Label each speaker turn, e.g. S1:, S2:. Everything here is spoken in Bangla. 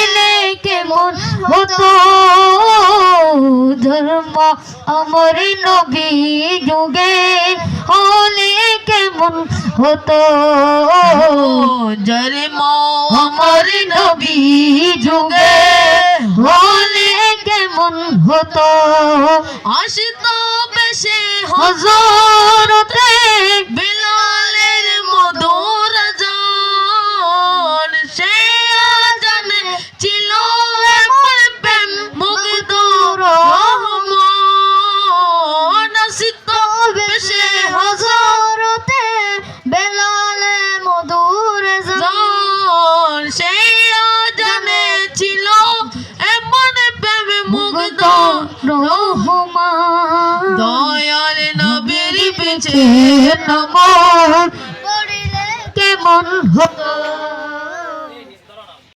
S1: হইলে কেমন হতো ধর্ম আমার নবী যুগে হলে কেমন হতো
S2: জন্ম
S1: আমার নবী যুগে হলে কেমন হতো
S2: আসিত বেশে
S1: হযরতে
S2: বিলালের মধুর জন সে জানে ছিল এমন প্রেম মুগ্ধ রহমান আসিত বেশে
S1: হযরতে বেলালে মধুর
S2: জন সে জানে ছিল এমন প্রেম মুগ্ধ
S1: রহমান
S2: দয়াল নবীর পিছে
S1: নমন পড়িলে কেমন হতো